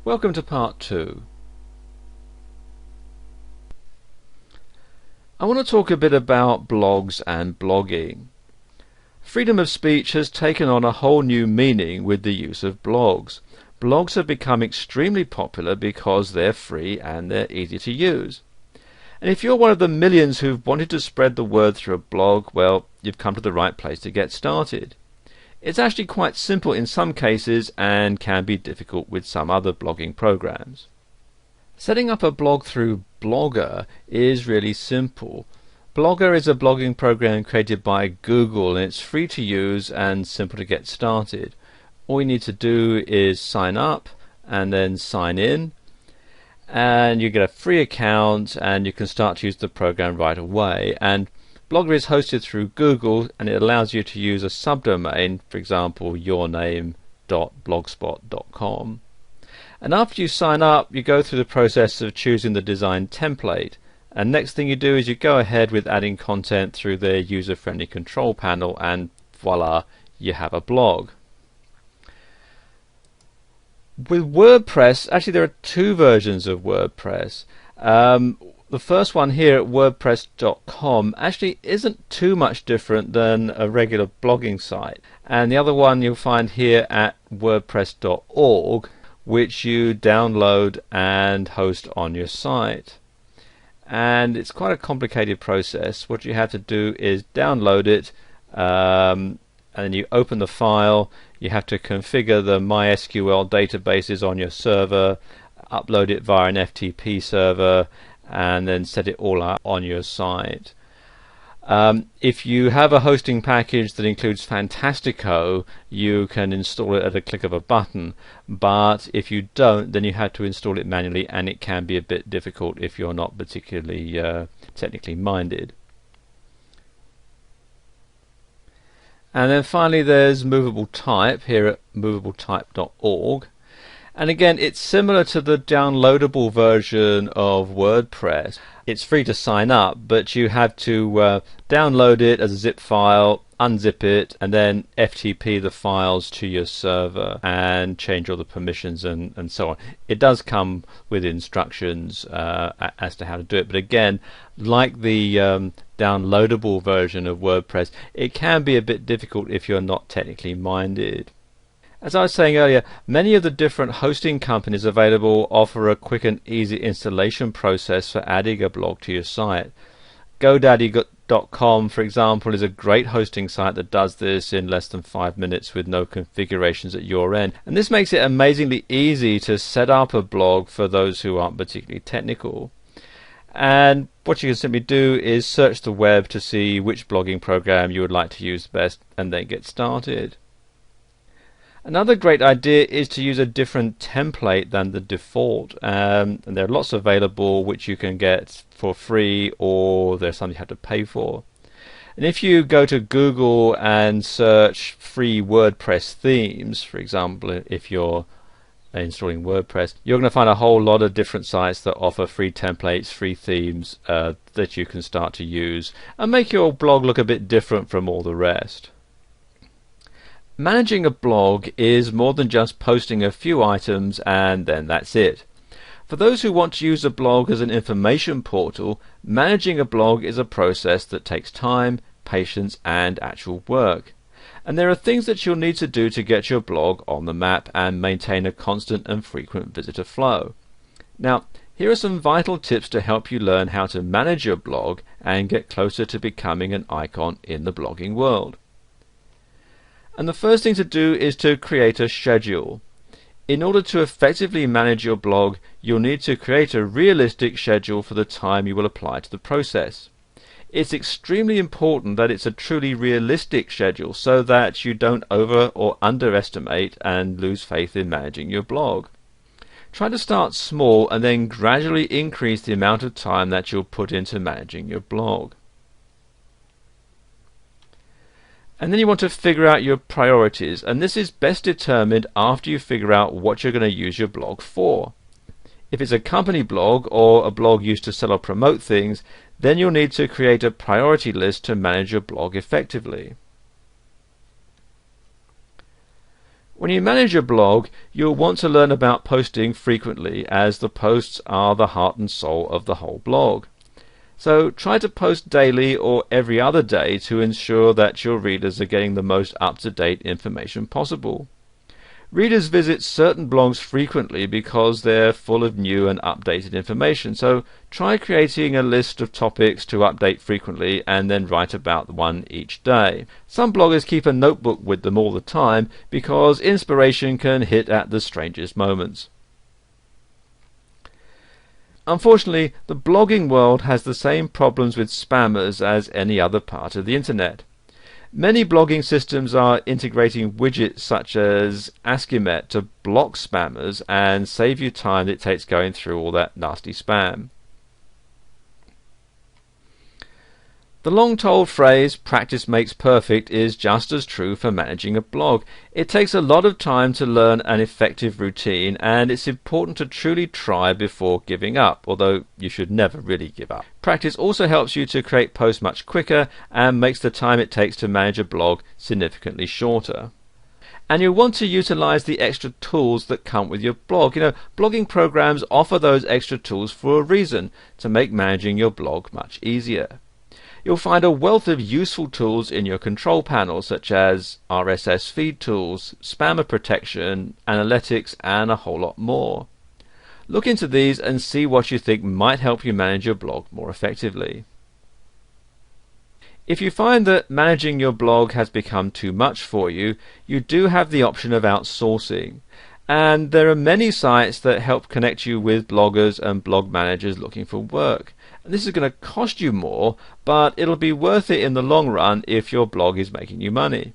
Welcome to part 2. I want to talk a bit about blogs and blogging. Freedom of speech has taken on a whole new meaning with the use of blogs. Blogs have become extremely popular because they're free and they're easy to use. And if you're one of the millions who've wanted to spread the word through a blog, well, you've come to the right place to get started. It's actually quite simple in some cases and can be difficult with some other blogging programs. Setting up a blog through Blogger is really simple. Blogger is a blogging program created by Google, and it's free to use and simple to get started. All you need to do is sign up and then sign in, and you get a free account and you can start to use the program right away. And Blogger is hosted through Google, and it allows you to use a subdomain, for example yourname.blogspot.com. And after you sign up, you go through the process of choosing the design template, and next thing you do is you go ahead with adding content through their user-friendly control panel, and voila, you have a blog. With WordPress, actually there are two versions of WordPress. The first one here at wordpress.com actually isn't too much different than a regular blogging site, and the other one you'll find here at wordpress.org, which you download and host on your site. And it's quite a complicated process. What you have to do is download it, and then you open the file. You have to configure the MySQL databases on your server, upload it via an FTP server, and then set it all up on your site. If you have a hosting package that includes Fantastico, you can install it at a click of a button, but if you don't, then you have to install it manually, and it can be a bit difficult if you're not particularly technically minded. And then finally there's movable type here at movabletype.org. And again, it's similar to the downloadable version of WordPress. It's free to sign up, but you have to download it as a zip file, unzip it, and then FTP the files to your server and change all the permissions and so on. It does come with instructions as to how to do it, but again, like the downloadable version of WordPress, it can be a bit difficult if you're not technically minded. As I was saying earlier, many of the different hosting companies available offer a quick and easy installation process for adding a blog to your site. GoDaddy.com, for example, is a great hosting site that does this in less than 5 minutes with no configurations at your end. And this makes it amazingly easy to set up a blog for those who aren't particularly technical. And what you can simply do is search the web to see which blogging program you would like to use best, and then get started. Another great idea is to use a different template than the default, and there are lots available which you can get for free, or there's some you have to pay for. And if you go to Google and search free WordPress themes, for example, if you're installing WordPress, you're going to find a whole lot of different sites that offer free templates, free themes that you can start to use and make your blog look a bit different from all the rest. Managing a blog is more than just posting a few items and then that's it. For those who want to use a blog as an information portal, managing a blog is a process that takes time, patience, and actual work. And there are things that you'll need to do to get your blog on the map and maintain a constant and frequent visitor flow. Now, here are some vital tips to help you learn how to manage your blog and get closer to becoming an icon in the blogging world. And the first thing to do is to create a schedule. In order to effectively manage your blog, you'll need to create a realistic schedule for the time you will apply to the process. It's extremely important that it's a truly realistic schedule so that you don't over or underestimate and lose faith in managing your blog. Try to start small and then gradually increase the amount of time that you'll put into managing your blog. And then you want to figure out your priorities, and this is best determined after you figure out what you're going to use your blog for. If it's a company blog or a blog used to sell or promote things, then you'll need to create a priority list to manage your blog effectively. When you manage your blog, you'll want to learn about posting frequently, as the posts are the heart and soul of the whole blog. So try to post daily or every other day to ensure that your readers are getting the most up-to-date information possible. Readers visit certain blogs frequently because they're full of new and updated information, so try creating a list of topics to update frequently and then write about one each day. Some bloggers keep a notebook with them all the time because inspiration can hit at the strangest moments. Unfortunately, the blogging world has the same problems with spammers as any other part of the internet. Many blogging systems are integrating widgets such as Askimet to block spammers and save you time that it takes going through all that nasty spam. The long-told phrase, practice makes perfect, is just as true for managing a blog. It takes a lot of time to learn an effective routine, and it's important to truly try before giving up, although you should never really give up. Practice also helps you to create posts much quicker and makes the time it takes to manage a blog significantly shorter. And you'll want to utilize the extra tools that come with your blog. Blogging programs offer those extra tools for a reason, to make managing your blog much easier. You'll find a wealth of useful tools in your control panel, such as RSS feed tools, spammer protection, analytics, and a whole lot more. Look into these and see what you think might help you manage your blog more effectively. If you find that managing your blog has become too much for you, you do have the option of outsourcing. And there are many sites that help connect you with bloggers and blog managers looking for work. And this is going to cost you more, but it'll be worth it in the long run if your blog is making you money.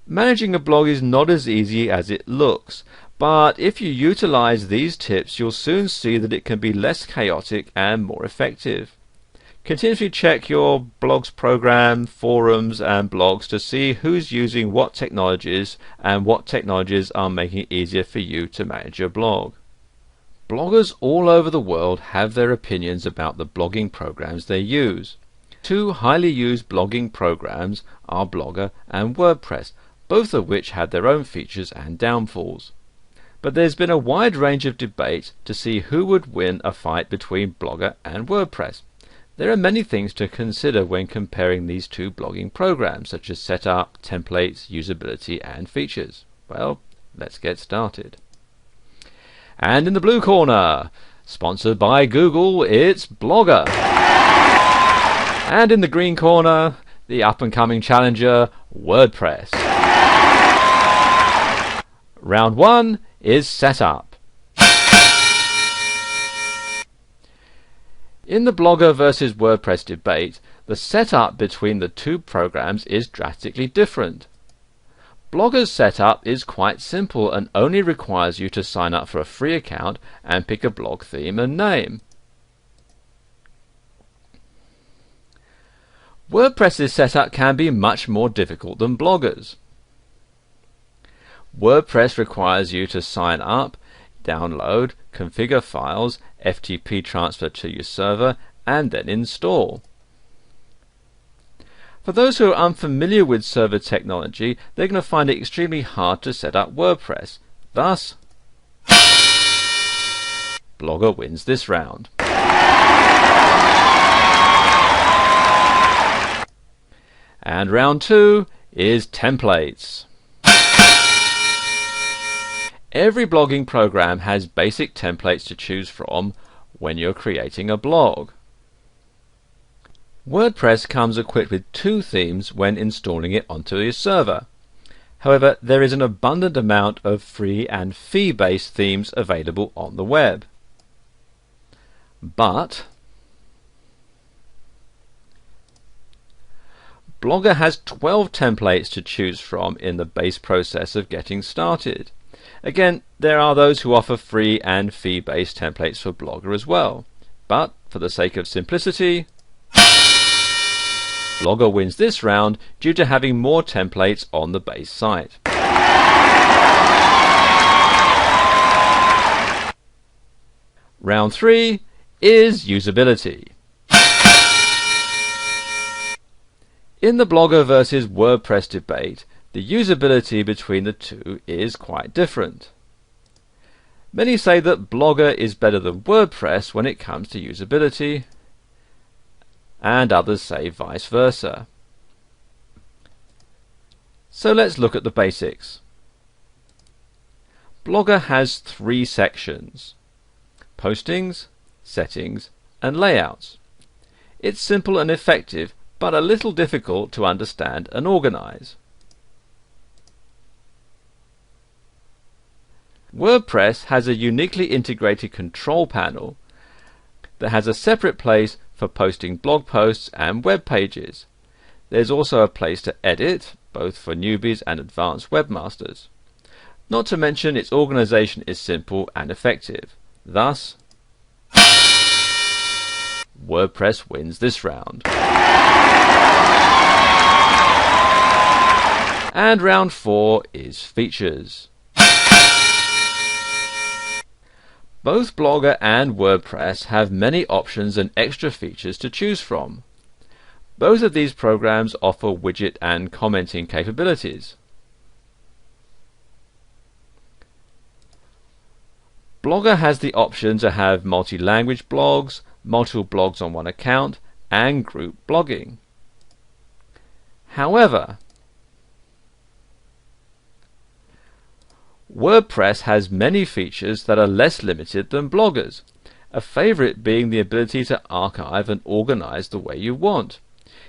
Managing a blog is not as easy as it looks, but if you utilize these tips, you'll soon see that it can be less chaotic and more effective. Continuously check your blog's program, forums, and blogs to see who's using what technologies and what technologies are making it easier for you to manage your blog. Bloggers all over the world have their opinions about the blogging programs they use. Two highly used blogging programs are Blogger and WordPress, both of which have their own features and downfalls. But there's been a wide range of debate to see who would win a fight between Blogger and WordPress. There are many things to consider when comparing these two blogging programs, such as setup, templates, usability, and features. Well, let's get started. And in the blue corner, sponsored by Google, it's Blogger. And in the green corner, the up-and-coming challenger, WordPress. Round 1 is setup. In the Blogger versus WordPress debate, the setup between the two programs is drastically different. Blogger's setup is quite simple and only requires you to sign up for a free account and pick a blog theme and name. WordPress's setup can be much more difficult than Blogger's. WordPress requires you to sign up, download, configure files, FTP transfer to your server, and then install. For those who are unfamiliar with server technology, they're going to find it extremely hard to set up WordPress. Thus, Blogger wins this round. And round 2 is templates. Every blogging program has basic templates to choose from when you're creating a blog. WordPress comes equipped with 2 themes when installing it onto your server. However, there is an abundant amount of free and fee-based themes available on the web. But Blogger has 12 templates to choose from in the base process of getting started. Again, there are those who offer free and fee-based templates for Blogger as well. But for the sake of simplicity, Blogger wins this round due to having more templates on the base site. Round 3 is usability. In the Blogger versus WordPress debate, the usability between the two is quite different. Many say that Blogger is better than WordPress when it comes to usability, and others say vice versa. So let's look at the basics. Blogger has 3 sections: postings, settings, and layouts. It's simple and effective, but a little difficult to understand and organize. WordPress has a uniquely integrated control panel that has a separate place for posting blog posts and web pages. There's also a place to edit, both for newbies and advanced webmasters. Not to mention its organization is simple and effective. Thus, WordPress wins this round. And round 4 is features. Both Blogger and WordPress have many options and extra features to choose from. Both of these programs offer widget and commenting capabilities. Blogger has the option to have multi-language blogs, multiple blogs on one account, and group blogging. However, WordPress has many features that are less limited than Blogger's, a favorite being the ability to archive and organize the way you want.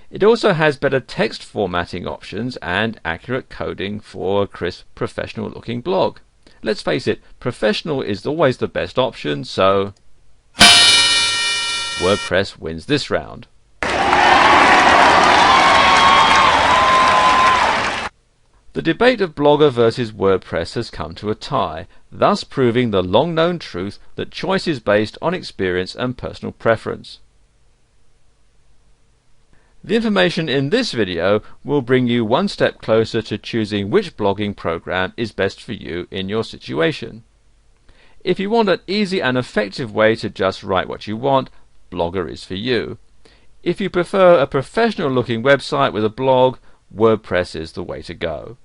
It also has better text formatting options and accurate coding for a crisp, professional-looking blog. Let's face it, professional is always the best option, so WordPress wins this round. The debate of Blogger versus WordPress has come to a tie, thus proving the long-known truth that choice is based on experience and personal preference. The information in this video will bring you one step closer to choosing which blogging program is best for you in your situation. If you want an easy and effective way to just write what you want, Blogger is for you. If you prefer a professional-looking website with a blog, WordPress is the way to go.